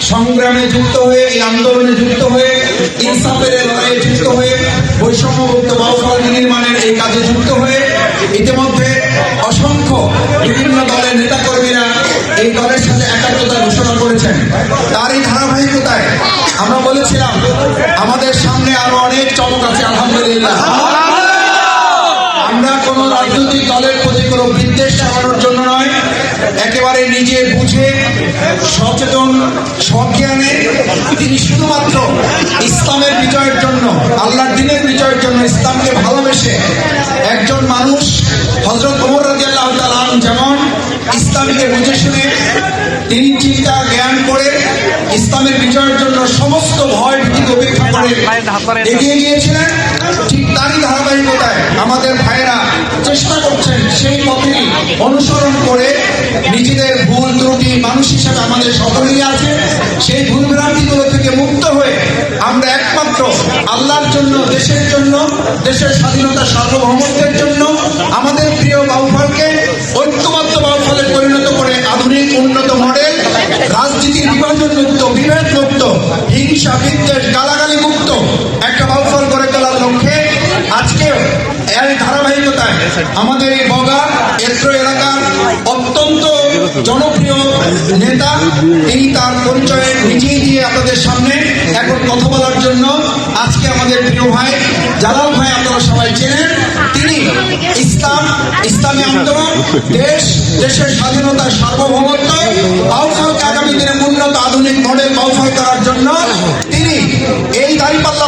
সংগ্রামে যুক্ত হয়ে, এই আন্দোলনে যুক্ত হয়ে, ইনসাফের লড়াইয়ে যুক্ত হয়ে, বৈষম্যমুক্ত বাউফল নির্মাণের এই কাজে যুক্ত হয়ে ইতিমধ্যে অসংখ্য বিভিন্ন দলের নেতাকর্মীরা এই দলের সাথে একাত্মতা ঘোষণা করেছেন। তার এই ধারাবাহিকতায় আমরা বলেছিলাম আমাদের সামনে আরো অনেক চমক আছে। আলহামদুলিল্লাহ, আমরা কোন রাজনৈতিক দলের প্রতি কোনো বিদ্বেষ চালানোর জন্য নয়, একেবারে নিজে বুঝে সচেতন সজ্ঞানে তিনি শুধুমাত্র ইসলামের বিজয়ের জন্য, আল্লাহর দ্বীনের বিজয়ের জন্য, ইসলামকে ভালোবেসে একজন মানুষ হযরত ওমর রাদিয়াল্লাহু তাআলা যেমন ইসলামকে বুঝে শুনে তিনি চিন্তা জ্ঞান করে ইসলামের বিজয়ের জন্য সমস্ত ভয় ভীতি উপেক্ষা করে এগিয়ে গিয়েছিলেন, ঠিক তারই ধারাবাহিকতায় আমাদের ভাইয়েরা চেষ্টা করছেন সেই পথেই অনুসরণ করে নিজেদের ভুল ত্রুটি, মানুষ হিসাবে আমাদের সকলেই আছে, সেই ভুল ভ্রান্তিগুলো থেকে মুক্ত হয়ে আমরা একমাত্র আল্লাহর জন্য, দেশের জন্য, দেশের স্বাধীনতা সার্বভৌমত্বের জন্য আমাদের প্রিয় বাউফলকে ঐক্যবদ্ধ বাউফলে পরিণত করে আধুনিক উন্নত মডেল, রাজনীতির বিভাজন মুক্ত, বিভেদ মুক্ত, হিংসা বিদ্বেষ গালাগালি মুক্ত একটা বাউফল গড়ে তোলার লক্ষ্যে আজকে এর ধারাবাহিকতায় আমাদের এই বগা এত্র এলাকার অত্যন্ত জনপ্রিয় নেতা, তিনি তার পরিচয় নিজেই দিয়ে আপনাদের সামনে এখন কথা বলার জন্য আজকে আমাদের প্রিয় ভাই জালাল ভাই, আপনারা সবাই চেনেন, তিনি ইসলাম, ইসলামী আন্দোলন, দেশ, দেশের স্বাধীনতা সার্বভৌমত্ব, বাউফলকে আগামী দিনে উন্নত আধুনিক মডেল বাউফল করার জন্য তিনি এই দাঁড়িপাল্লা